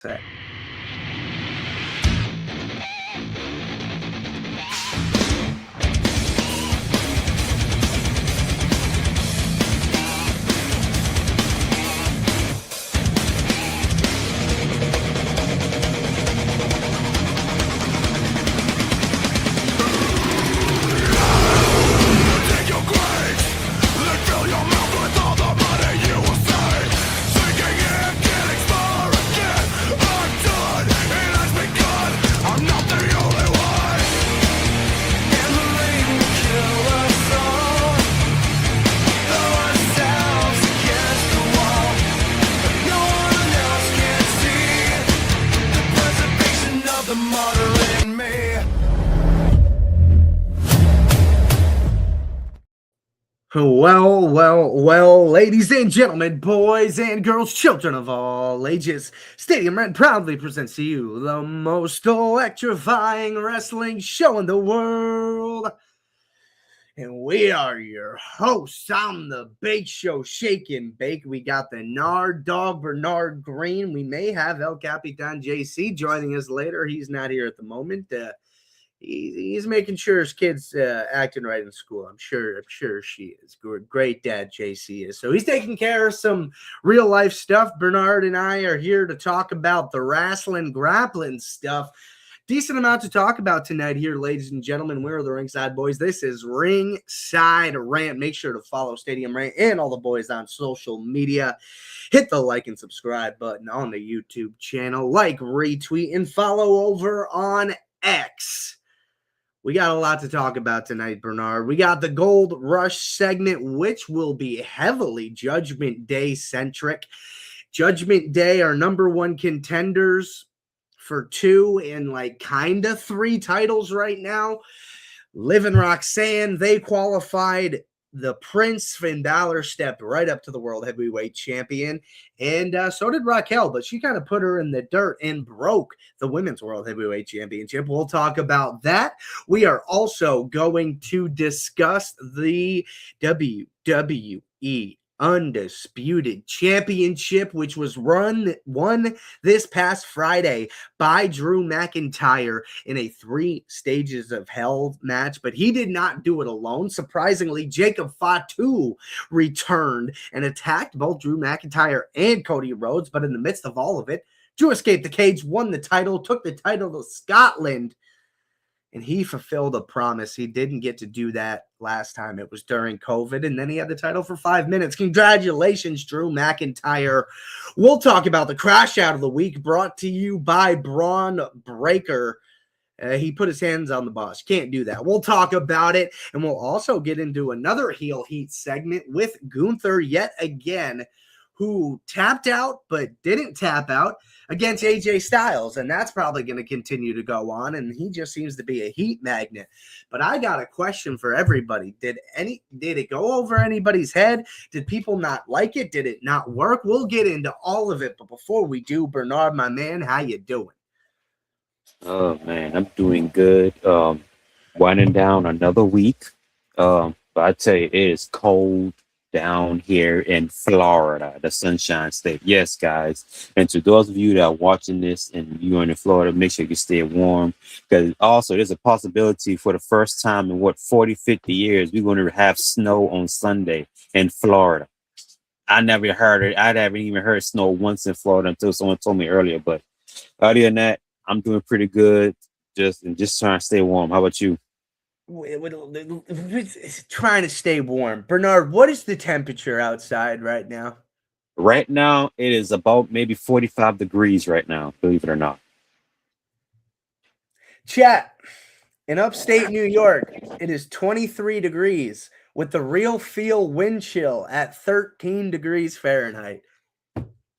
Set. Well, ladies and gentlemen, boys and girls, children of all ages, Stadium Rant proudly presents to you the most electrifying wrestling show in the world. And we are your hosts on the Bake Show, Shake and Bake. We got the Nard Dog, Bernard Green. We may have El Capitan JC joining us later. He's not here at the moment. He's making sure his kid's acting right in school. I'm sure she is. Great dad JC is. So he's taking care of some real life stuff. Bernard and I are here to talk about the wrestling, grappling stuff. Decent amount to talk about tonight here, ladies and gentlemen. We're the Ringside Boys. This is Ringside Rant. Make sure to follow Stadium Rant and all the boys on social media. Hit the like and subscribe button on the YouTube channel. Like, retweet, and follow over on X. We got a lot to talk about tonight, Bernard. We got the Gold Rush segment, which will be heavily Judgment Day centric. Judgment Day are number one contenders for 2 and kind of 3 titles right now. Liv and Roxanne, they qualified. The Prince, Finn Balor, stepped right up to the World Heavyweight Champion, and so did Raquel, but she kind of put her in the dirt and broke the Women's World Heavyweight Championship. We'll talk about that. We are also going to discuss the WWE Undisputed Championship, which was won this past Friday by Drew McIntyre in a 3 stages of hell match, but he did not do it alone. Surprisingly, Jacob Fatu returned and attacked both Drew McIntyre and Cody Rhodes, but in the midst of all of it, Drew escaped the cage, won the title, took the title to Scotland, and he fulfilled a promise. He didn't get to do that last time. It was during COVID, and then he had the title for 5 minutes. Congratulations, Drew McIntyre. We'll talk about the crash out of the week, brought to you by Braun Breaker. He put his hands on the boss. Can't do that. We'll talk about it, and we'll also get into another heel heat segment with Gunther yet again, who tapped out but didn't tap out against AJ Styles, and that's probably going to continue to go on, and he just seems to be a heat magnet. But I got a question for everybody. Did it go over anybody's head? Did people not like it? Did it not work? We'll get into all of it, but before we do, Bernard, my man, how you doing? Oh man, I'm doing good. Winding down another week. But I tell you, it is cold down here in Florida, the Sunshine State. Yes, guys. And to those of you that are watching this and you're in Florida, make sure you stay warm. Because also there's a possibility for the first time in 40, 50 years, we're going to have snow on Sunday in Florida. I never heard it. I haven't even heard snow once in Florida until someone told me earlier. But other than that, I'm doing pretty good. Just trying to stay warm. How about you? Trying to stay warm. Bernard, what is the temperature outside right now? Right now, it is about maybe 45 degrees right now, believe it or not. Chat, in upstate New York, it is 23 degrees with the real feel wind chill at 13 degrees Fahrenheit.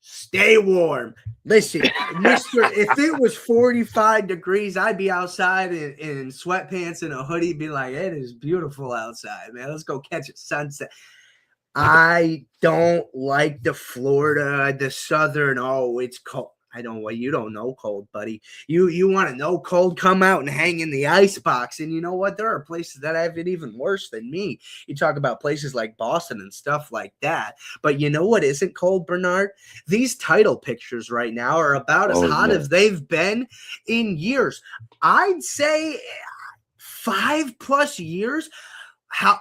Stay warm. Listen, mister, if it was 45 degrees, I'd be outside in sweatpants and a hoodie, be like, it is beautiful outside, man. Let's go catch a sunset. I don't like the Florida, the southern, it's cold. I don't what you don't know cold, buddy. You want to know cold? Come out and hang in the ice box. And you know what? There are places that have it even worse than me. You talk about places like Boston and stuff like that. But you know what isn't cold, Bernard? These title pictures right now are about as hot as they've been in years. I'd say 5+ years.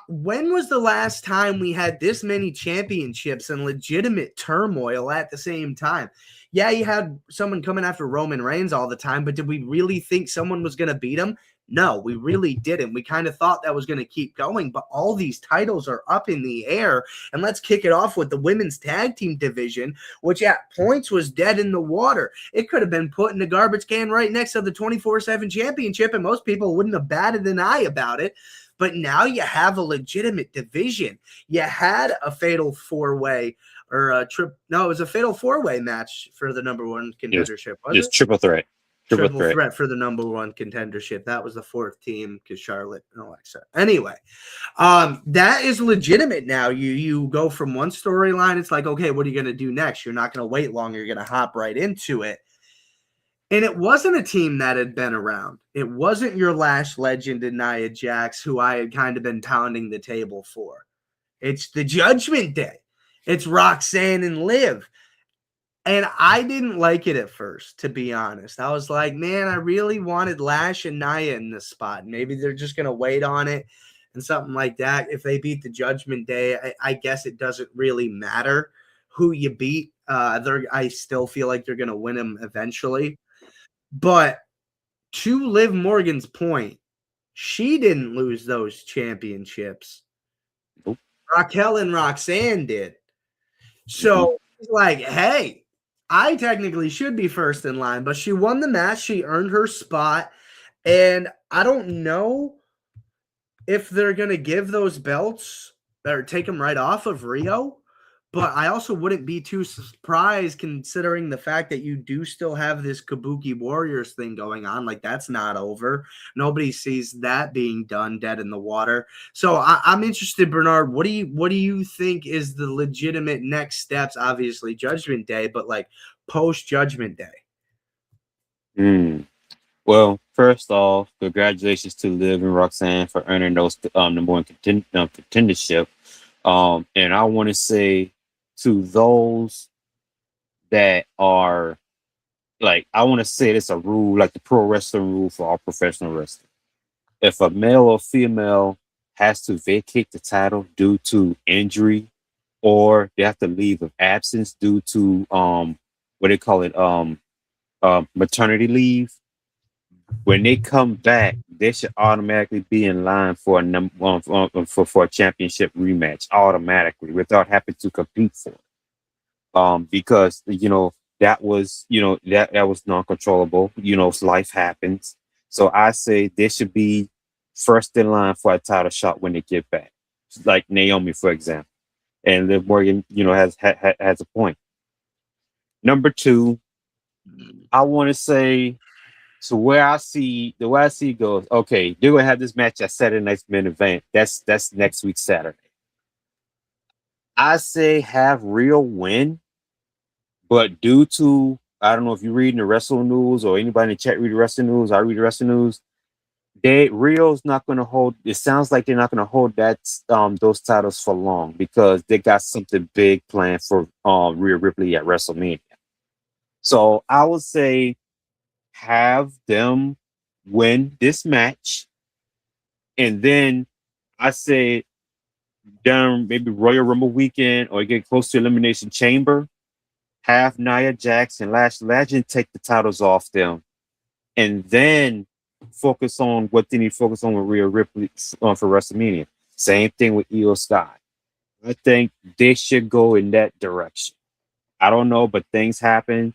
When was the last time we had this many championships and legitimate turmoil at the same time? Yeah, you had someone coming after Roman Reigns all the time, but did we really think someone was going to beat him? No, we really didn't. We kind of thought that was going to keep going, but all these titles are up in the air. And let's kick it off with the women's tag team division, which at points was dead in the water. It could have been put in the garbage can right next to the 24/7 championship, and most people wouldn't have batted an eye about it. But now you have a legitimate division. You had a fatal four-way or a trip. No, it was a fatal four-way match for the number one contendership. It's triple threat. Triple threat for the number one contendership. That was the fourth team because Charlotte and Alexa. Anyway, that is legitimate now. You go from one storyline. It's like, okay, what are you going to do next? You're not going to wait long. You're going to hop right into it. And it wasn't a team that had been around. It wasn't your Lash legend and Nia Jax, who I had kind of been pounding the table for. It's the Judgment Day. It's Roxanne and Liv. And I didn't like it at first, to be honest. I was like, man, I really wanted Lash and Nia in this spot. Maybe they're just going to wait on it and something like that. If they beat the Judgment Day, I guess it doesn't really matter who you beat. I still feel like they're going to win them eventually. But to Liv Morgan's point, she didn't lose those championships. Nope. Raquel and Roxanne did. So, like, hey, I technically should be first in line, but she won the match. She earned her spot. And I don't know if they're going to give those belts or take them right off of Rio. But I also wouldn't be too surprised considering the fact that you do still have this Kabuki Warriors thing going on. Like, that's not over. Nobody sees that being done dead in the water. So I'm interested, Bernard. What do you think is the legitimate next steps? Obviously, Judgment Day, but like post Judgment Day. Well, first off, congratulations to Liv and Roxanne for earning those number one contendership. And I want to say, to those that are like, I want to say it's a rule, like the pro wrestling rule for all professional wrestling. If a male or female has to vacate the title due to injury, or they have to leave of absence due to what they call it, maternity leave, when they come back, they should automatically be in line for a championship rematch automatically without having to compete for it. Because that was that was non-controllable. Life happens. So I say they should be first in line for a title shot when they get back, like Naomi, for example. And Liv Morgan, has a point. Number two, I want to say. So the way I see it goes, okay, they're gonna have this match at Saturday Night's main event. That's next week Saturday. I say have Rio win, but due to, I don't know if you're reading the wrestling news or anybody in the chat read the wrestling news. I read the wrestling news. Rio's not gonna hold. It sounds like they're not gonna hold that those titles for long because they got something big planned for Rhea Ripley at WrestleMania. So I would say, have them win this match, and then I say during maybe Royal Rumble weekend or get close to Elimination Chamber, have Nia Jax and Lash Legend take the titles off them, and then focus on what they need to focus on with Rhea Ripley for WrestleMania. Same thing with Io Sky. I think they should go in that direction. I don't know, but things happen.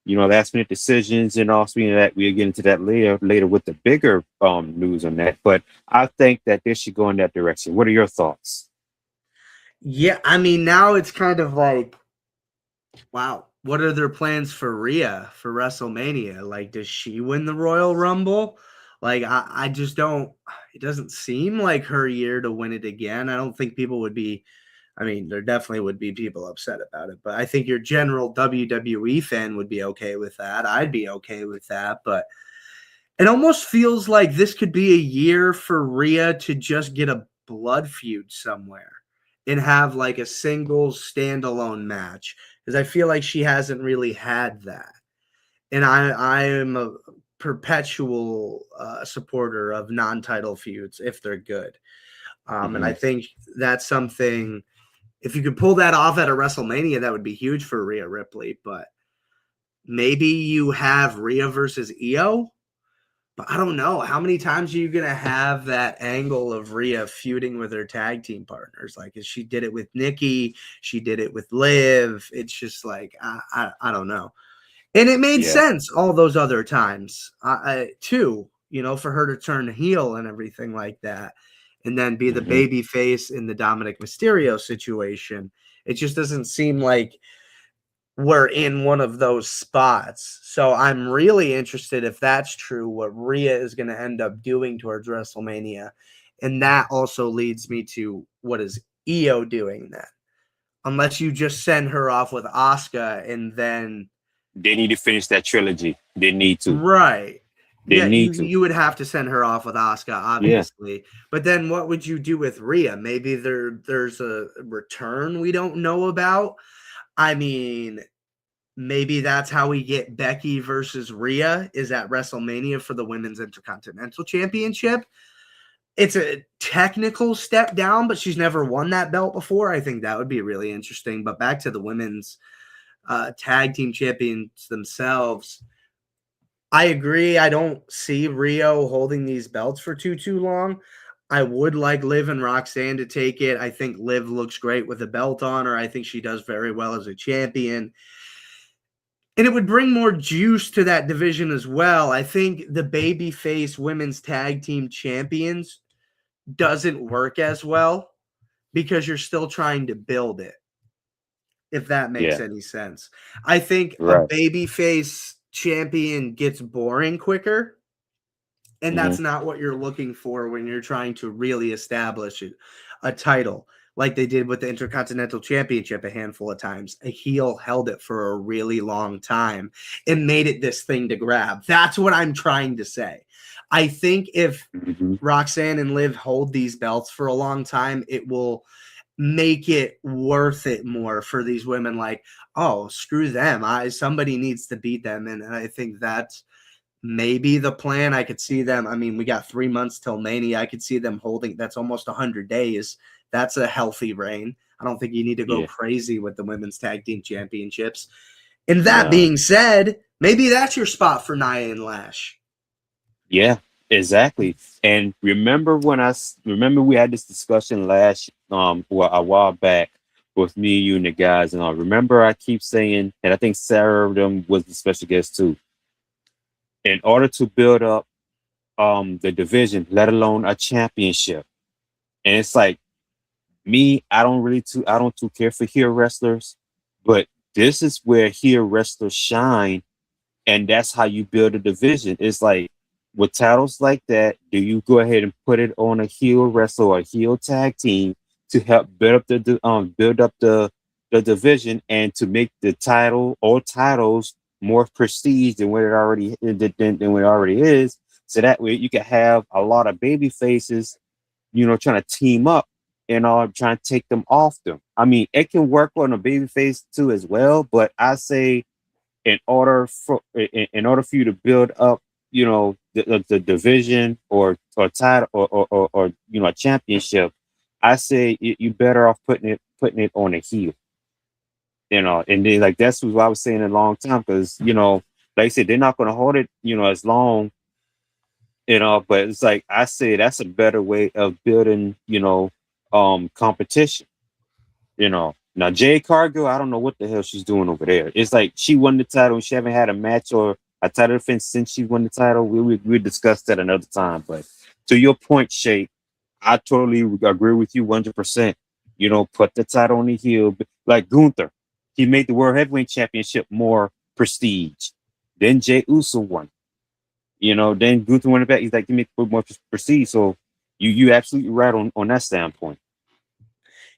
Last minute decisions, and also that we'll get into that later with the bigger news on that. But I think that they should go in that direction. What are your thoughts? Yeah, I mean, now it's kind of like, wow, what are their plans for Rhea for WrestleMania? Like, does she win the Royal Rumble? Like, I just don't. It doesn't seem like her year to win it again. I don't think people would be I mean, there definitely would be people upset about it, but I think your general WWE fan would be okay with that. I'd be okay with that, but it almost feels like this could be a year for Rhea to just get a blood feud somewhere and have like a single standalone match, because I feel like she hasn't really had that. And I am a perpetual supporter of non-title feuds if they're good. And I think that's something, if you could pull that off at a WrestleMania, that would be huge for Rhea Ripley. But maybe you have Rhea versus Io. But I don't know. How many times are you going to have that angle of Rhea feuding with her tag team partners? Like, she did it with Nikki. She did it with Liv. It's just like, I don't know. And it made sense all those other times, too, for her to turn heel and everything like that. And then be the baby face in the Dominic Mysterio situation. It just doesn't seem like we're in one of those spots. So I'm really interested, if that's true, what Rhea is going to end up doing towards WrestleMania. And that also leads me to, what is Io doing then? Unless you just send her off with Asuka and then... They need to finish that trilogy. They need to. Right. They need to. You would have to send her off with Asuka, obviously. Yeah. But then what would you do with Rhea? Maybe there's a return we don't know about. I mean, maybe that's how we get Becky versus Rhea, is at WrestleMania for the Women's Intercontinental Championship. It's a technical step down, but she's never won that belt before. I think that would be really interesting. But back to the women's tag team champions themselves, I agree. I don't see Rio holding these belts for too long. I would like Liv and Roxanne to take it. I think Liv looks great with a belt on her. I think she does very well as a champion. And it would bring more juice to that division as well. I think the babyface women's tag team champions doesn't work as well because you're still trying to build it, if that makes any sense. I think a babyface champion gets boring quicker, and that's not what you're looking for when you're trying to really establish a title, like they did with the Intercontinental Championship a handful of times. A heel held it for a really long time and made it this thing to grab. That's what I'm trying to say. I think if Roxanne and Liv hold these belts for a long time, it will make it worth it more for these women. Like, oh, screw them. Somebody needs to beat them. And I think that's maybe the plan. I could see them. I mean, we got 3 months till Mania. I could see them holding. That's almost 100 days. That's a healthy reign. I don't think you need to go crazy with the women's tag team championships. And that being said, maybe that's your spot for Nia and Lash. Yeah, exactly. And remember we had this discussion a while back with me, you, and the guys, and I remember I keep saying, and I think Sarah of them was the special guest too. In order to build up the division, let alone a championship, and it's like me, I don't too care for heel wrestlers, but this is where heel wrestlers shine, and that's how you build a division. It's like, with titles like that, do you go ahead and put it on a heel wrestler or a heel tag team to help build up the division and to make the title or titles more prestige than what it already is? So that way you can have a lot of baby faces, trying to team up and trying to take them off them. I mean, it can work on a baby face too as well, but I say in order for you to build up, the division or title or a championship, I say you better off putting it on a heel. And then, like, that's what I was saying a long time, because like I said, they're not going to hold it as long, but it's like, I say that's a better way of building competition. Now Jade Cargill, I don't know what the hell she's doing over there. It's like she won the title and she haven't had a match or a title defense since she won the title. We discussed that another time. But to your point, Shay, I totally agree with you 100%. Put the title on the heel. Like Gunther, he made the World Heavyweight Championship more prestige. Then Jey Uso won. Then Gunther won it back. He's like, he made it more prestige. So you absolutely right on that standpoint.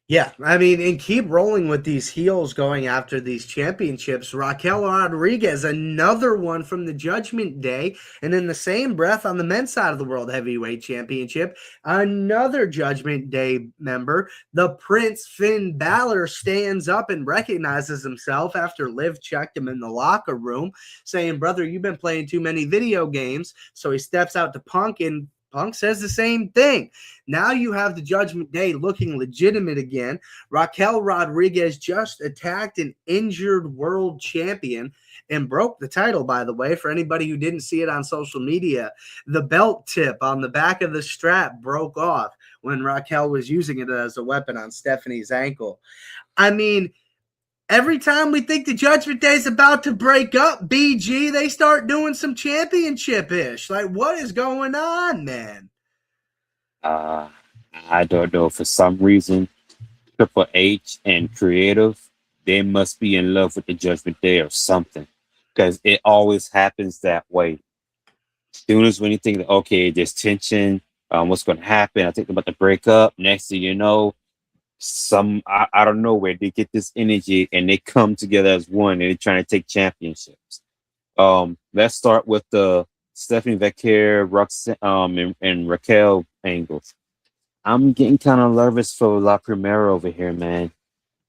Yeah, I mean, and keep rolling with these heels going after these championships. Raquel Rodriguez, another one from the Judgment Day. And in the same breath, on the men's side of the World Heavyweight Championship, another Judgment Day member, the Prince Finn Balor, stands up and recognizes himself after Liv checked him in the locker room, saying, "Brother, you've been playing too many video games." So he steps out to Punk, and Punk says the same thing. Now you have the Judgment Day looking legitimate again. Raquel Rodriguez just attacked an injured world champion and broke the title, by the way, for anybody who didn't see it on social media. The belt tip on the back of the strap broke off when Raquel was using it as a weapon on Stephanie's ankle. I mean, every time we think the Judgment Day is about to break up, BG, they start doing some championship-ish. Like, what is going on, man? I don't know. For some reason, Triple H and creative, they must be in love with the Judgment Day or something, because it always happens that way. As soon as when you think, okay, there's tension, what's going to happen? I think they're about to break up. Next thing you know, I don't know where they get this energy and they come together as one and they're trying to take championships. Let's start with the Stephanie Vaquer, and Raquel angles. I'm getting kind of nervous for La Primera over here, man.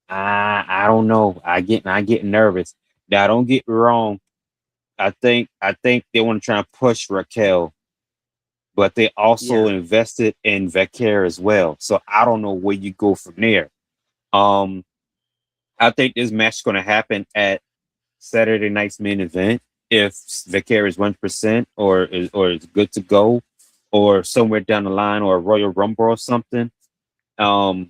I don't know. I get nervous. Now, don't get me wrong. I think they want to try and push Raquel, but they also invested in Vaquer as well. So I don't know where you go from there. I think this match is going to happen at Saturday night's main event if Vaquer is 1% or is good to go, or somewhere down the line, or a Royal Rumble or something. But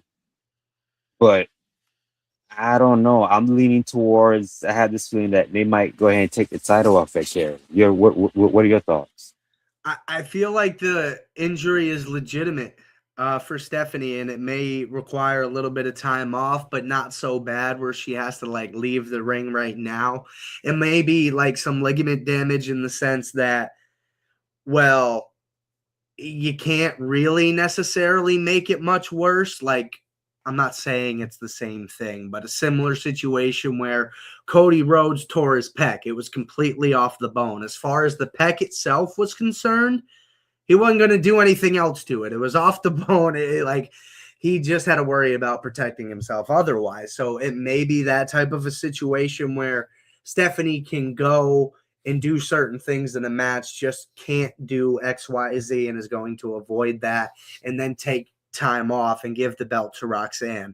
I don't know. I'm leaning towards. I have this feeling that they might go ahead and take the title off Vaquer. What are your thoughts? I feel like the injury is legitimate for Stephanie, and it may require a little bit of time off, but not so bad where she has to like leave the ring right now. It may be like some ligament damage in the sense that, well, you can't really necessarily make it much worse. Like, I'm not saying it's the same thing, but a similar situation where Cody Rhodes tore his pec. It was completely off the bone. As far as the pec itself was concerned, he wasn't going to do anything else to it. It was off the bone. Like, he just had to worry about protecting himself otherwise. So it may be that type of a situation where Stephanie can go and do certain things in a match, just can't do X, Y, Z, and is going to avoid that and then take time off and give the belt to Roxanne.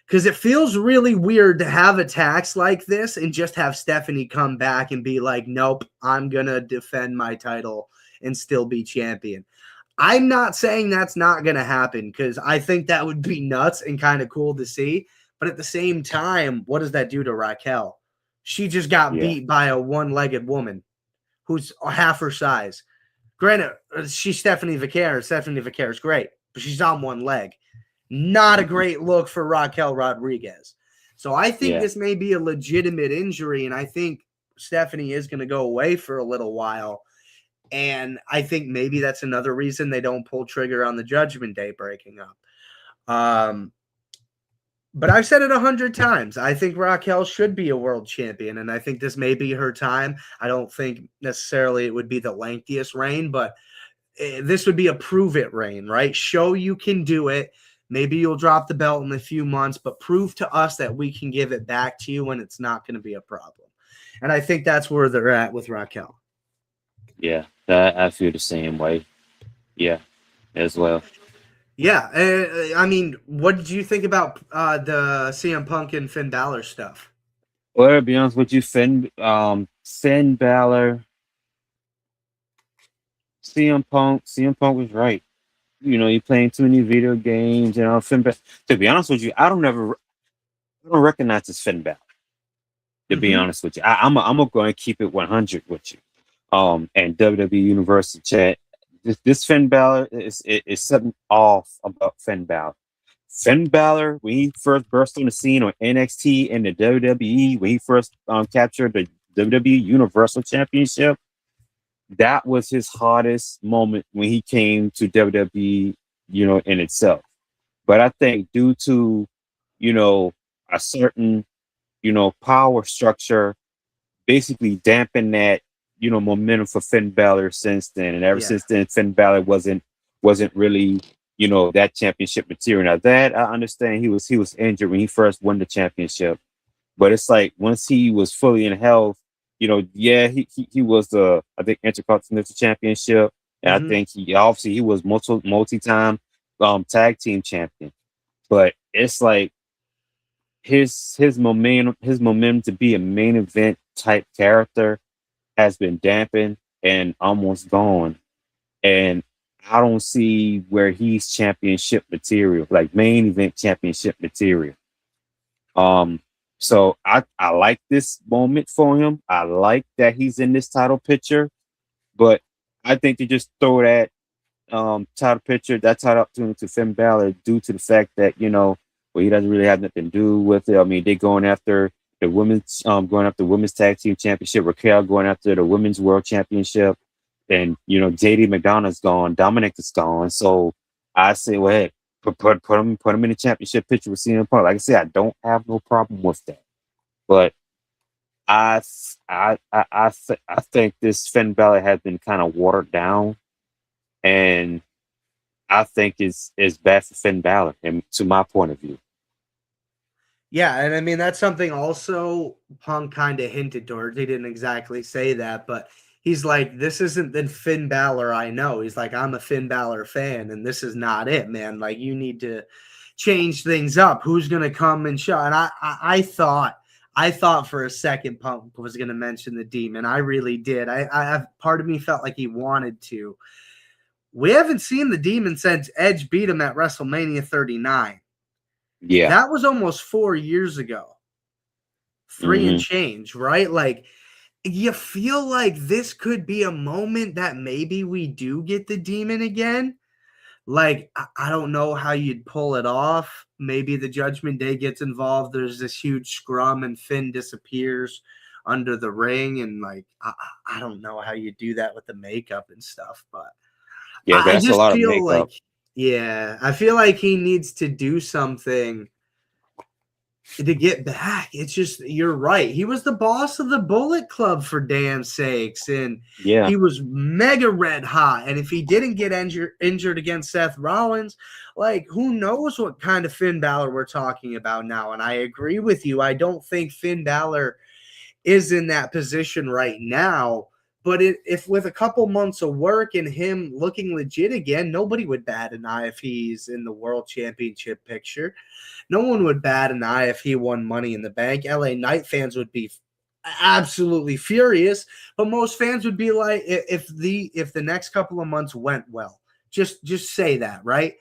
Because it feels really weird to have attacks like this and just have Stephanie come back and be like, nope, I'm going to defend my title and still be champion. I'm not saying that's not going to happen, because I think that would be nuts and kind of cool to see. But at the same time, what does that do to Raquel? She just got beat by a one-legged woman who's half her size. Granted, she's Stephanie Vaquer. Stephanie Vaquer is great, but she's on one leg. Not a great look for Raquel Rodriguez. So I think this may be a legitimate injury, and I think Stephanie is going to go away for a little while. And I think maybe that's another reason they don't pull trigger on the Judgment Day breaking up. But I've said it 100 times. I think Raquel should be a world champion, and I think this may be her time. I don't think necessarily it would be the lengthiest reign, but this would be a prove it reign, right? Show you can do it. Maybe you'll drop the belt in a few months, but prove to us that we can give it back to you when it's not going to be a problem. And I think that's where they're at with Raquel. Yeah, I feel the same way. Yeah, as well. Yeah, I mean, what did you think about the CM Punk and Finn Balor stuff? Well, to be honest with you, Finn Balor, CM Punk was right. You know, you're playing too many video games, Finn Balor. To be honest with you, I don't recognize this Finn Balor. To be honest with you, I'm going to keep it 100 with you. And WWE Universal Chat. This Finn Balor is something off about Finn Balor. Finn Balor, when he first burst on the scene on NXT and the WWE, when he first captured the WWE Universal Championship, that was his hottest moment when he came to WWE, in itself. But I think due to a certain, power structure basically dampen that, momentum for Finn Balor since then. And ever Yeah. since then, Finn Balor wasn't really, that championship material. Now that I understand, he was injured when he first won the championship. But it's like once he was fully in health, yeah, he was the, I think, Intercontinental Championship. And I Hmm. think he was multi-time tag team champion. But it's like his momentum to be a main event type character has been dampened and almost gone. And I don't see where he's championship material, like main event championship material. Um, so I like this moment for him. I like that he's in this title picture, but I think to just throw that title opportunity to Finn Balor due to the fact that, well, he doesn't really have nothing to do with it. I mean, they're going after women's tag team championship, Raquel going after the women's world championship, and JD McDonough's gone, Dominic is gone. So I say, well, hey, put him in the championship picture with CM Punk. Like I said, I don't have no problem with that. But I think this Finn Balor has been kind of watered down, and I think is bad for Finn Balor, and to my point of view. Yeah, and I mean that's something also Punk kind of hinted towards. He didn't exactly say that, but he's like, this isn't the Finn Balor I know. He's like, I'm a Finn Balor fan, and this is not it, man. Like, you need to change things up. Who's gonna come and show? And I thought for a second Punk was gonna mention the Demon. I really did. I part of me felt like he wanted to. We haven't seen the Demon since Edge beat him at WrestleMania 39. Yeah. That was almost 4 years ago. 3 and change, right? Like, you feel like this could be a moment that maybe we do get the Demon again. Like, I don't know how you'd pull it off. Maybe the Judgment Day gets involved. There's this huge scrum and Finn disappears under the ring. And, like, I don't know how you do that with the makeup and stuff. But Yeah, I that's a just lot of feel makeup. like, yeah, I feel like he needs to do something to get back. It's just, you're right. He was the boss of the Bullet Club, for damn sakes, and Yeah. he was mega red hot. And if he didn't get injured against Seth Rollins, like, who knows what kind of Finn Balor we're talking about now. And I agree with you. I don't think Finn Balor is in that position right now. But if with a couple months of work and him looking legit again, nobody would bat an eye if he's in the world championship picture. No one would bat an eye if he won Money in the Bank. LA Knight fans would be absolutely furious, but most fans would be like, if the next couple of months went well, just say that, right?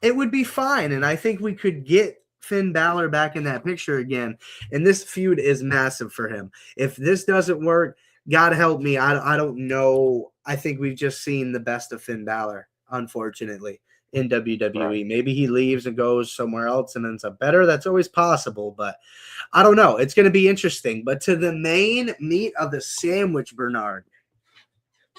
It would be fine, and I think we could get Finn Balor back in that picture again. And this feud is massive for him. If this doesn't work, God help me, I don't know. I think we've just seen the best of Finn Balor, unfortunately, in WWE. Right. Maybe he leaves and goes somewhere else and ends up better. That's always possible, but I don't know. It's going to be interesting. But to the main meat of the sandwich, Bernard,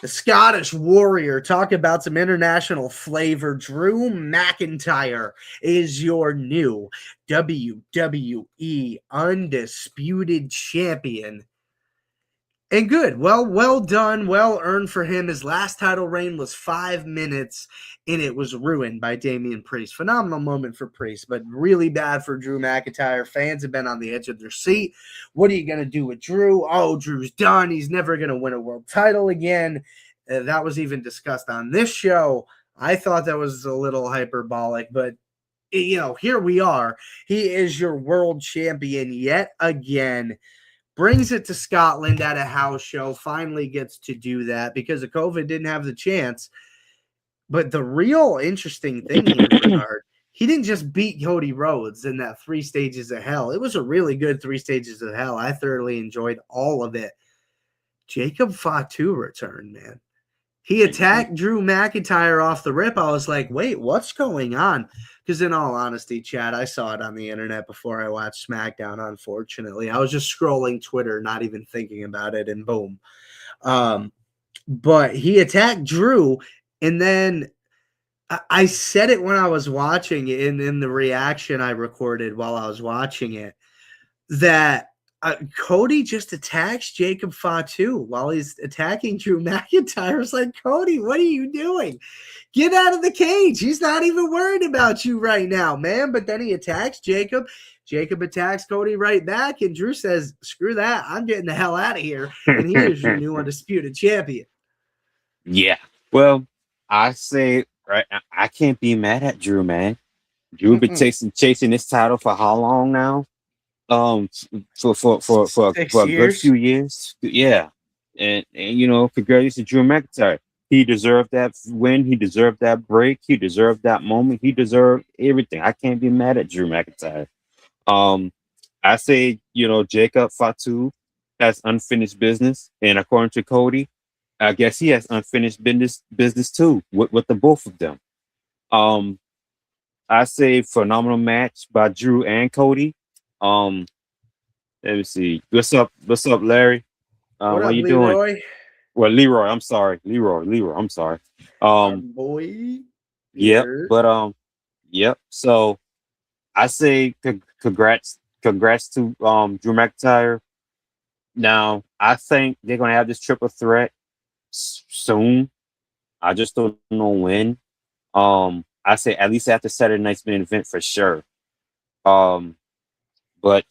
the Scottish Warrior, talk about some international flavor. Drew McIntyre is your new WWE Undisputed Champion. And good. Well done. Well earned for him. His last title reign was 5 minutes, and it was ruined by Damian Priest. Phenomenal moment for Priest, but really bad for Drew McIntyre. Fans have been on the edge of their seat. What are you going to do with Drew? Oh, Drew's done. He's never going to win a world title again. That was even discussed on this show. I thought that was a little hyperbolic, but here we are. He is your world champion yet again. Brings it to Scotland at a house show, finally gets to do that because of COVID, didn't have the chance. But the real interesting thing here, Bernard, he didn't just beat Cody Rhodes in that 3 stages of hell. It was a really good 3 stages of hell. I thoroughly enjoyed all of it. Jacob Fatu returned, man. He attacked Drew McIntyre off the rip. I was like, wait, what's going on? Because in all honesty, Chad, I saw it on the internet before I watched SmackDown, unfortunately. I was just scrolling Twitter, not even thinking about it, and boom. But he attacked Drew, and then I said it when I was watching in the reaction I recorded while I was watching it, that Cody just attacks Jacob Fatu while he's attacking Drew McIntyre. It's like, Cody, what are you doing? Get out of the cage. He's not even worried about you right now, man. But then he attacks Jacob. Jacob attacks Cody right back, and Drew says, screw that. I'm getting the hell out of here. And he is your new undisputed champion. Yeah. Well, I say right. I can't be mad at Drew, man. Drew been chasing this title for how long now? For a good years. few years. Yeah. And you know, congratulations to Drew McIntyre. He deserved that win. He deserved that break. He deserved that moment. He deserved everything. I can't be mad at Drew McIntyre. I say, you know, Jacob Fatu has unfinished business, and according to Cody, I guess he has unfinished business too with the both of them. Um, I say phenomenal match by Drew and Cody. Um, Let me see. What's up, Larry? What What up, you doing? Leroy? Well, Leroy. I'm sorry, Leroy. I'm sorry. Our Um, boy. yep. Here. But yep. So I say congrats to Drew McIntyre. Now I think they're gonna have this triple threat soon. I just don't know when. I say at least after Saturday night's main event for sure. Um, but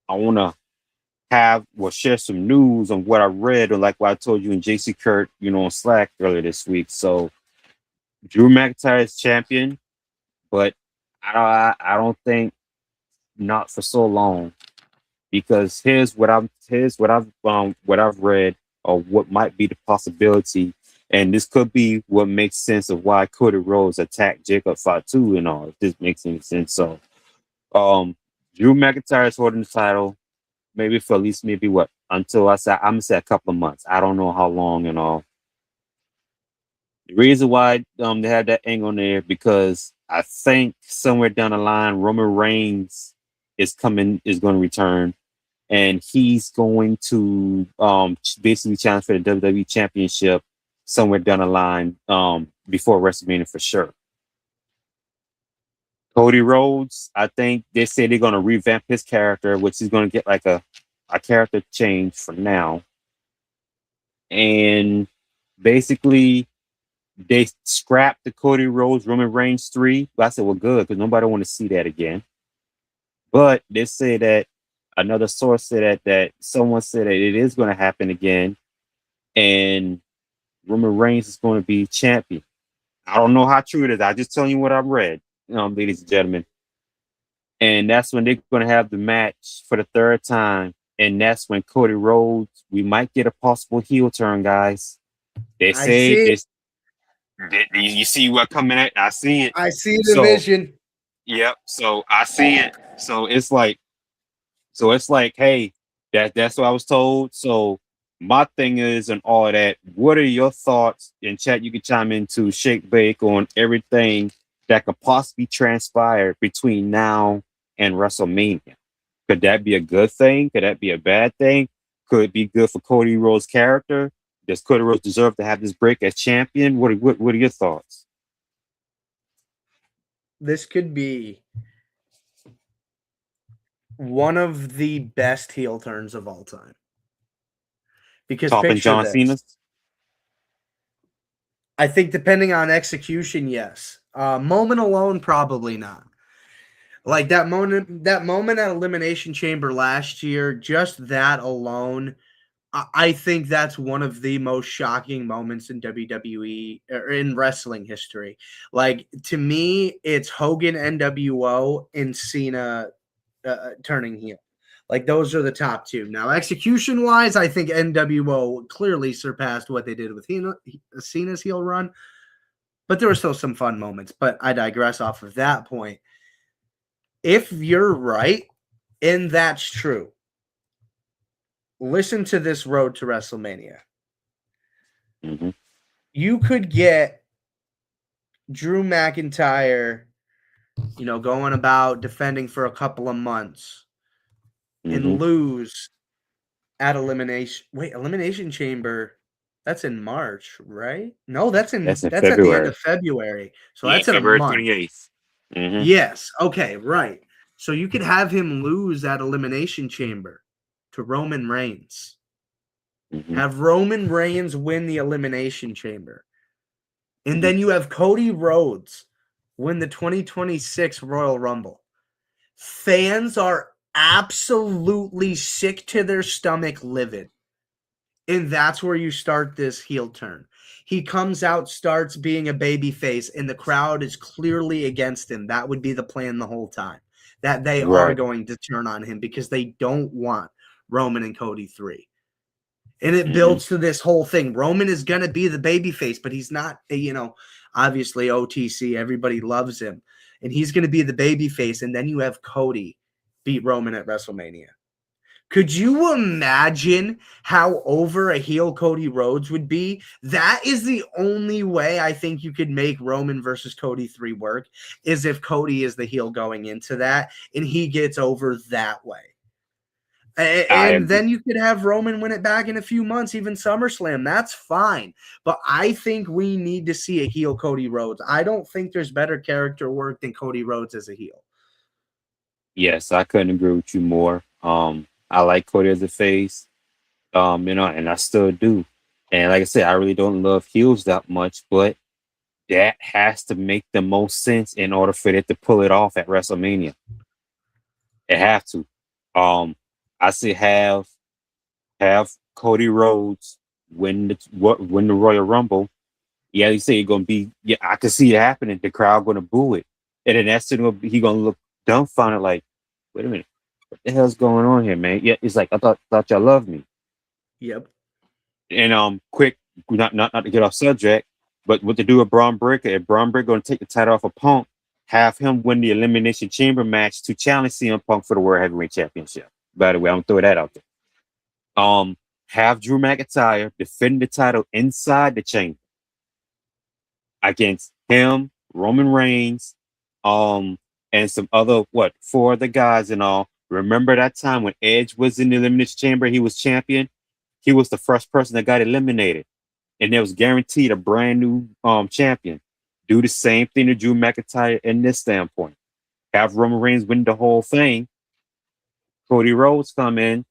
I wanna share some news on what I read or like what I told you in JC Kurt, you know, on Slack earlier this week. So Drew McIntyre is champion, but I don't think not for so long, because what I've read, or what might be the possibility, and this could be what makes sense of why Cody Rhodes attacked Jacob Fatu and all, if this makes any sense. So Drew McIntyre is holding the title maybe for at least maybe what, until I'm gonna say a couple of months. I don't know how long and all. The reason why they had that angle there, because I think somewhere down the line Roman Reigns is going to return, and he's going to basically challenge for the WWE Championship somewhere down the line before WrestleMania for sure. Cody Rhodes, I think they say they're going to revamp his character, which is going to get like a character change for now. And basically, they scrapped the Cody Rhodes Roman Reigns 3. But I said, well, good, because nobody want to see that again. But they say that another source said that someone said that it is going to happen again, and Roman Reigns is going to be champion. I don't know how true it is. I just telling you what I read, ladies and gentlemen. And that's when they're going to have the match for the third time. And that's when Cody Rhodes, we might get a possible heel turn, guys. They say this. You see what coming at? I see it. I see the vision. Yep. So I see it. So it's like, hey, that's what I was told. So my thing is, and all of that, what are your thoughts in chat? You can chime into Shake Bake on everything that could possibly transpire between now and WrestleMania. Could that be a good thing? Could that be a bad thing? Could it be good for Cody Rhodes' character? Does Cody Rhodes deserve to have this break as champion? What are your thoughts? This could be one of the best heel turns of all time. Because Topping picture John this. Cena? I think depending on execution, yes. Moment alone, probably not. Like that moment at Elimination Chamber last year, just that alone, I think that's one of the most shocking moments in WWE or in wrestling history. Like, to me, it's Hogan NWO and Cena turning heel. Like, those are the top two. Now, execution wise, I think NWO clearly surpassed what they did with Cena's heel run, but there were still some fun moments. But I digress off of that point. If you're right, and that's true, listen to this road to WrestleMania. Mm-hmm. You could get Drew McIntyre, going about defending for a couple of months and lose at Elimination Chamber. That's in March, right? No, that's at That's in the end February. of February. So Yeah, that's in a February month. 28th. Mm-hmm. Yes. Okay, right. So you could have him lose that Elimination Chamber to Roman Reigns. Mm-hmm. Have Roman Reigns win the Elimination Chamber. And Mm-hmm. then you have Cody Rhodes win the 2026 Royal Rumble. Fans are absolutely sick to their stomach livid. And that's where you start this heel turn. He comes out, starts being a baby face, and the crowd is clearly against him. That would be the plan the whole time. That they are Right. going to turn on him because they don't want Roman and Cody 3. And it Mm-hmm. builds to this whole thing. Roman is going to be the baby face, but he's not, obviously OTC. Everybody loves him. And he's going to be the baby face. And then you have Cody beat Roman at WrestleMania. Could you imagine how over a heel Cody Rhodes would be? That is the only way I think you could make Roman versus Cody 3 work, is if Cody is the heel going into that and he gets over that way. I And then you could have Roman win it back in a few months, even SummerSlam. That's fine. But I think we need to see a heel Cody Rhodes. I don't think there's better character work than Cody Rhodes as a heel. Yes, I couldn't agree with you more. I like Cody as a face. And I still do. And like I said, I really don't love heels that much, but that has to make the most sense in order for it to pull it off at WrestleMania. It have to. I say have Cody Rhodes win the Royal Rumble. Yeah, you say you're gonna be. Yeah, I can see it happening. The crowd gonna boo it, and then that's he gonna look dumbfounded, like, wait a minute, what the hell's going on here, man? Yeah, it's like I thought y'all loved me. Yep. And quick, not to get off subject, but what to do with Braun Breaker? If Braun Breaker gonna take the title off of Punk, have him win the Elimination Chamber match to challenge CM Punk for the World Heavyweight Championship. By the way, I'm gonna throw that out there. Have Drew McIntyre defend the title inside the chamber against him, Roman Reigns, and some other 4 other guys and all. Remember that time when Edge was in the Elimination Chamber? He was champion. He was the first person that got eliminated, and there was guaranteed a brand new champion. Do the same thing to Drew McIntyre in this standpoint. Have Roman Reigns win the whole thing. Cody Rhodes come in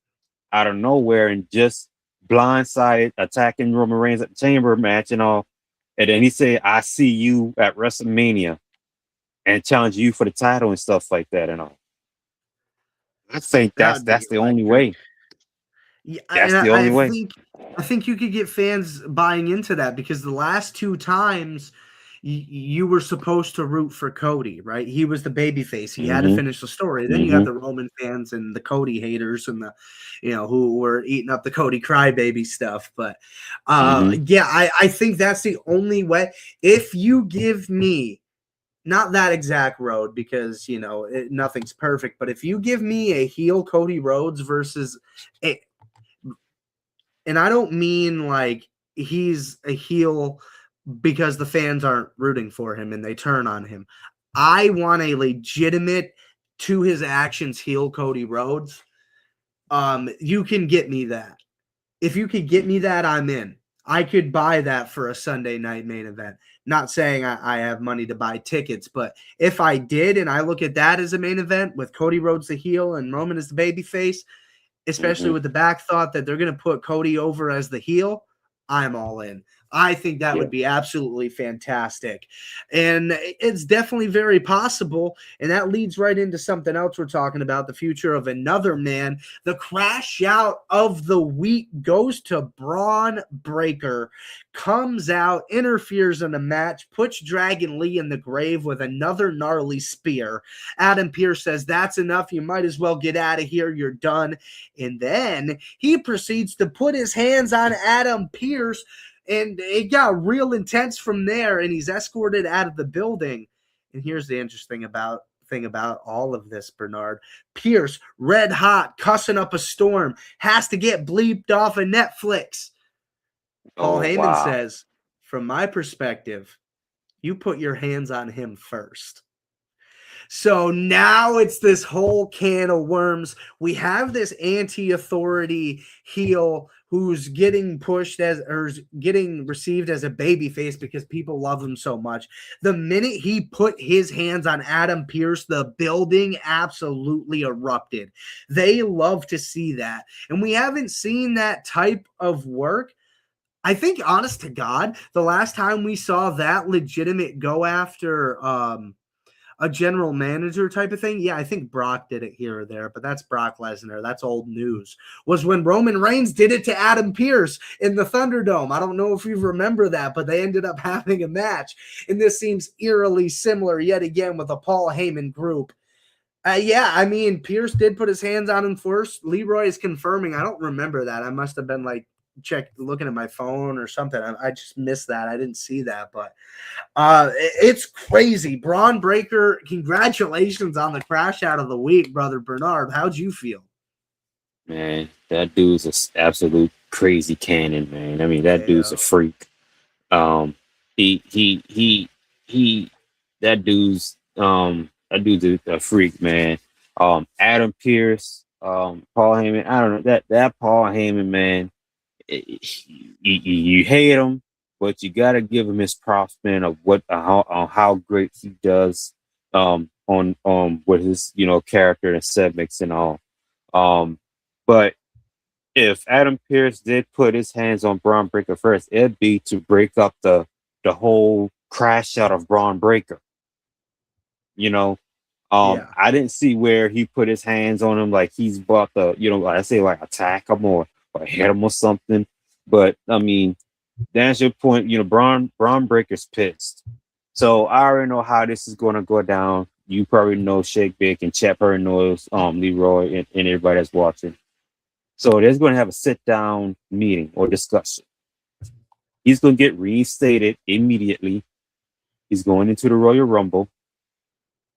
out of nowhere and just blindsided, attacking Roman Reigns at the Chamber match and all. And then he said, "I see you at WrestleMania," and challenge you for the title and stuff like that and all. I think That that's would be the only electric. way. Yeah, That's and the only way. I think you could get fans buying into that because the last 2 times you were supposed to root for Cody, right? He was the baby face. He had to Mm-hmm. finish the story. Then you Mm-hmm. have the Roman fans and the Cody haters and the, who were eating up the Cody crybaby stuff. But Mm-hmm. yeah, I think that's the only way. If you give me not that exact road because nothing's perfect, but if you give me a heel Cody Rhodes versus and I don't mean like he's a heel because the fans aren't rooting for him and they turn on him. I want a legitimate to his actions heel Cody Rhodes. You can get me that. If you could get me that, I'm in. I could buy that for a Sunday night main event. Not saying I have money to buy tickets, but if I did and I look at that as a main event with Cody Rhodes the heel and Roman as the babyface, especially Mm-hmm. with the back thought that they're going to put Cody over as the heel, I'm all in. I think that Yeah. would be absolutely fantastic. And it's definitely very possible. And that leads right into something else we're talking about, the future of another man. The crash out of the week goes to Braun Breaker. Comes out, interferes in a match, puts Dragon Lee in the grave with another gnarly spear. Adam Pearce says, "That's enough. You might as well get out of here. You're done." And then he proceeds to put his hands on Adam Pearce, and it got real intense from there, and he's escorted out of the building. And here's the interesting thing about all of this, Bernard. Pearce, red hot, cussing up a storm, has to get bleeped off of Netflix. Paul Oh Heyman wow. says, from my perspective, you put your hands on him first. So now it's this whole can of worms. We have this anti-authority heel who's getting pushed as or getting received as a babyface because people love him so much. The minute he put his hands on Adam Pearce, the building absolutely erupted. They love to see that. And we haven't seen that type of work. I think, honest to God, the last time we saw that legitimate go after a general manager type of thing. Yeah, I think Brock did it here or there, but that's Brock Lesnar. That's old news. Was when Roman Reigns did it to Adam Pearce in the Thunderdome. I don't know if you remember that, but they ended up having a match. And this seems eerily similar yet again with a Paul Heyman group. Yeah, I mean, Pearce did put his hands on him first. Leroy is confirming. I don't remember that. I must have been looking at my phone or something. I just missed that. I didn't see that, but it's crazy. Braun Breaker, congratulations on the crash out of the week, brother Bernard. How'd you feel? Man, that dude's an absolute crazy cannon, man. I mean, that dude's a freak. That dude's a freak, man. Adam Pearce, Paul Heyman. I don't know that Paul Heyman, man. You hate him, but you gotta give him his props, man, of how great he does on with his character and segments and all. But if Adam Pearce did put his hands on Braun Breaker first, it'd be to break up the whole crash out of Braun Breaker. I didn't see where he put his hands on him like he's about to, I say like attack him or hit him or something. But I mean, that's your point. Braun Breaker's pissed. So I already know how this is going to go down. You probably know Shake Big and Chet probably knows Leroy and everybody that's watching. So there's going to have a sit down meeting or discussion. He's going to get reinstated immediately. He's going into the Royal Rumble.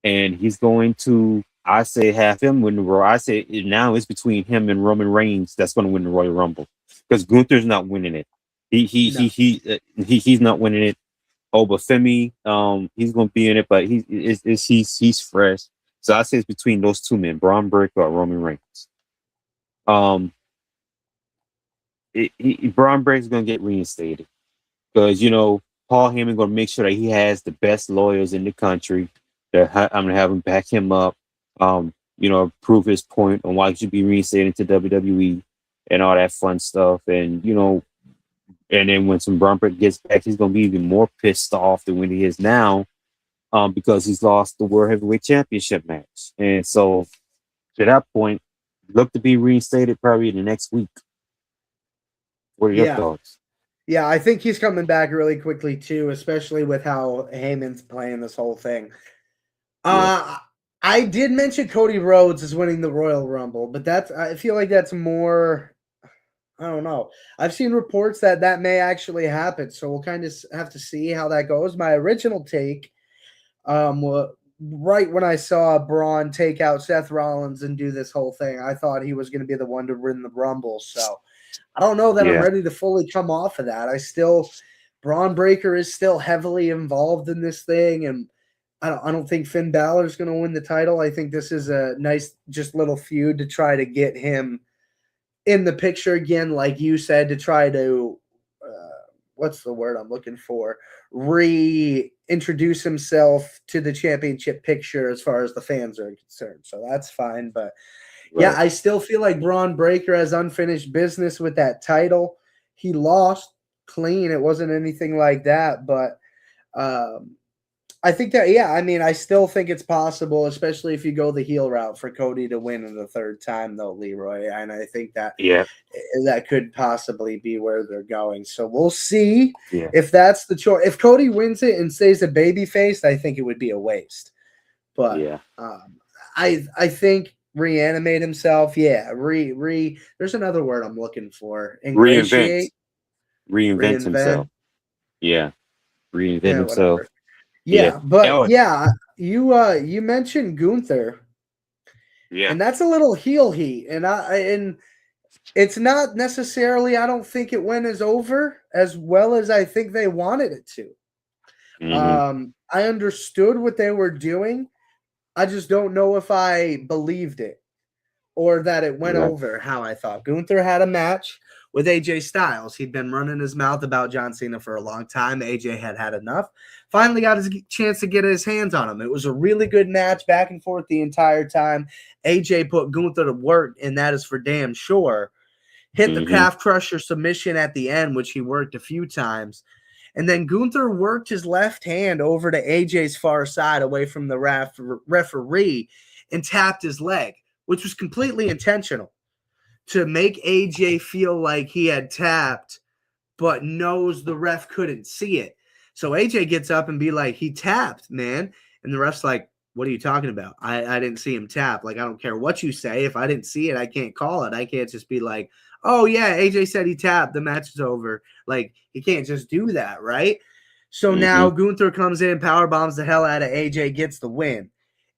And he's going to, I say, have him win the Royal. I say now it's between him and Roman Reigns that's going to win the Royal Rumble because Gunther's not winning it. He's not winning it. Obafemi, he's going to be in it, but he's fresh. So I say it's between those two men, Braun Breaker or Roman Reigns. Braun Breaker's going to get reinstated because Paul Heyman going to make sure that he has the best lawyers in the country. I'm going to have him back him up, prove his point on why he should be reinstated to WWE and all that fun stuff. And, and then when some Braun Breaker gets back, he's going to be even more pissed off than when he is now because he's lost the World Heavyweight Championship match. And so to that point, look to be reinstated probably in the next week. What are your thoughts? Yeah, I think he's coming back really quickly too, especially with how Heyman's playing this whole thing. I did mention Cody Rhodes is winning the Royal Rumble, but I feel like that's more, I don't know. I've seen reports that may actually happen, so we'll kind of have to see how that goes. My original take, right when I saw Braun take out Seth Rollins and do this whole thing, I thought he was going to be the one to win the Rumble, so I don't know that I'm ready to fully come off of that. Braun Breaker is still heavily involved in this thing, and I don't think Finn Balor is going to win the title. I think this is a nice, just little feud to try to get him in the picture again, like you said, to try to, what's the word I'm looking for? Reintroduce himself to the championship picture as far as the fans are concerned. So that's fine. But yeah, I still feel like Braun Breaker has unfinished business with that title. He lost clean. It wasn't anything like that, but I think that, I still think it's possible, especially if you go the heel route for Cody to win in the third time, though, Leroy. And I think that that could possibly be where they're going. So we'll see if that's the choice. If Cody wins it and stays a babyface, I think it would be a waste. But I think reanimate himself. Yeah, there's another word I'm looking for. Reinvent himself. Yeah, reinvent himself. Whatever. But you mentioned Gunther, and that's a little heel heat, and it's not necessarily. I don't think it went over as well as I think they wanted it to. I understood what they were doing, I just don't know if I believed it or that it went Right. over how I thought. Gunther had a match with AJ Styles. He'd been running his mouth about John Cena for a long time. AJ had enough. Finally got his chance to get his hands on him. It was a really good match, back and forth the entire time. AJ put Gunther to work, and that is for damn sure. Hit the Mm-hmm. calf crusher submission at the end, which he worked a few times. And then Gunther worked his left hand over to AJ's far side away from the referee and tapped his leg, which was completely intentional to make AJ feel like he had tapped, but knows the ref couldn't see it. So AJ gets up and be like, he tapped, man. And the ref's like, what are you talking about? I didn't see him tap. Like, I don't care what you say. If I didn't see it, I can't call it. I can't just be like, oh, yeah, AJ said he tapped. The match is over. Like, he can't just do that, right? So Mm-hmm. now Gunther comes in, power bombs the hell out of AJ, gets the win.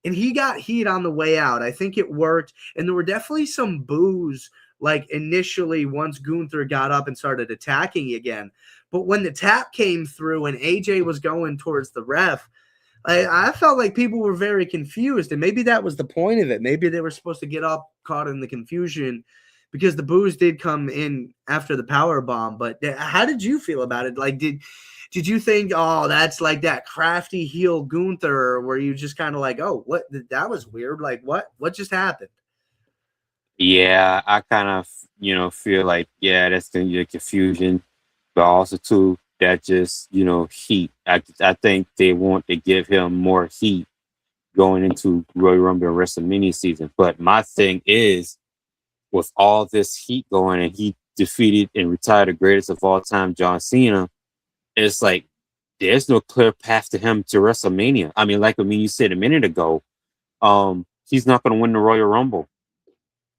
And he got heat on the way out. I think it worked. And there were definitely some boos, like initially once Gunther got up and started attacking again. But when the tap came through and AJ was going towards the ref, I felt like people were very confused, and maybe that was the point of it. Maybe they were supposed to get up caught in the confusion because the boos did come in after the power bomb. But how did you feel about it? Like, did you think, oh, that's like that crafty heel Gunther, or were you just kind of like, oh, what, that was weird? Like, what just happened? Yeah, I kind of, feel like, yeah, that's the confusion, but also too that just, heat. I think they want to give him more heat going into Royal Rumble and WrestleMania season. But my thing is, with all this heat going, and he defeated and retired the greatest of all time, John Cena, it's like there's no clear path to him to WrestleMania. I mean, like you said a minute ago, he's not going to win the Royal Rumble.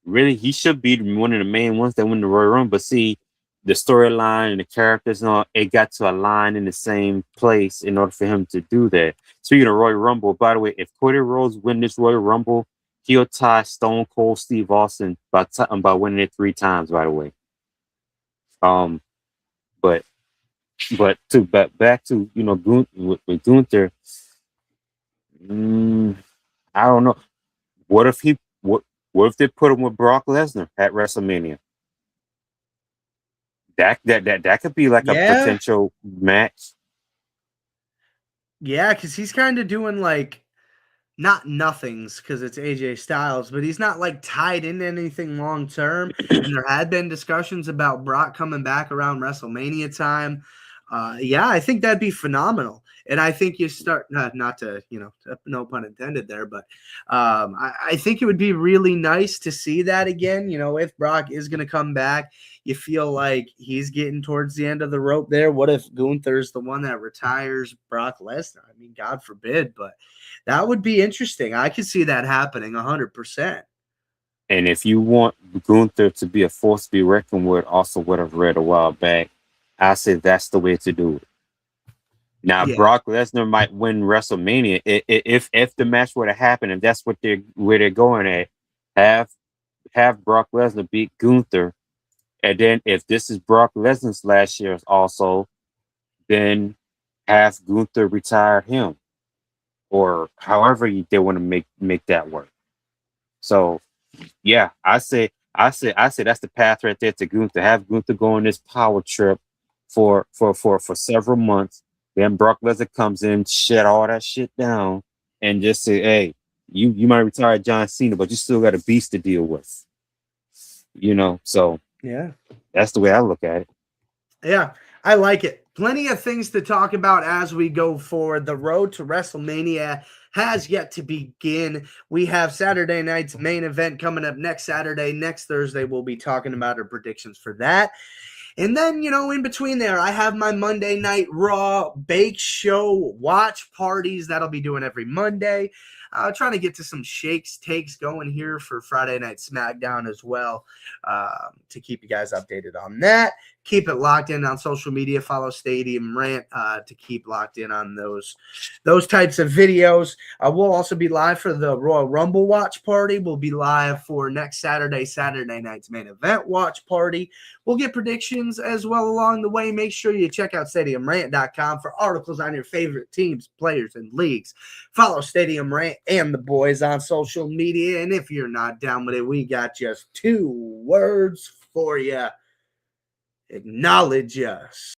Really, he should be one of the main ones that win the Royal Rumble. But see, the storyline and the characters and all, it got to align in the same place in order for him to do that. Speaking of Royal Rumble, by the way, if Cody Rhodes win this Royal Rumble, he'll tie Stone Cold Steve Austin by winning it 3 times. By the way, um, but back to with Gunther, I don't know. What if he what if they put him with Brock Lesnar at WrestleMania? That could be like a Yeah, potential match. yeah, because he's kind of doing like not nothings because it's AJ Styles, but he's not like tied into anything long term. And there had been discussions about Brock coming back around WrestleMania time. Yeah, I think that'd be phenomenal. And I think you start not to, no pun intended there, but I think it would be really nice to see that again. If Brock is going to come back, you feel like he's getting towards the end of the rope there. What if Gunther's the one that retires Brock Lesnar? I mean, God forbid, but that would be interesting. I could see that happening 100%. And if you want Gunther to be a force to be reckoned with, also what I've read a while back, I said that's the way to do it. Now Yeah. Brock Lesnar might win WrestleMania if the match were to happen, and that's what they're going at. Have Brock Lesnar beat Gunther, and then if this is Brock Lesnar's last year also, then have Gunther retire him, or however they want to make that work. So yeah, I say that's the path right there to Gunther. Have Gunther go on this power trip for several months. Then Brock Lesnar comes in, shut all that shit down, and just say, "Hey, you might retire John Cena, but you still got a beast to deal with." So Yeah. that's the way I look at it. Yeah, I like it. Plenty of things to talk about as we go forward. The road to WrestleMania has yet to begin. We have Saturday night's main event coming up next Saturday. Next Thursday, we'll be talking about our predictions for that. And then, in between there, I have my Monday Night Raw Bake Show watch parties that'll be doing every Monday. Trying to get to some shakes, takes going here for Friday Night SmackDown as well, to keep you guys updated on that. keep it locked in on social media. Follow Stadium Rant to keep locked in on those types of videos. We'll also be live for the Royal Rumble watch party. We'll be live for next Saturday night's main event watch party. We'll get predictions as well along the way. Make sure you check out StadiumRant.com for articles on your favorite teams, players, and leagues. Follow Stadium Rant and the boys on social media. And if you're not down with it, we got just 2 words for you. Acknowledge us.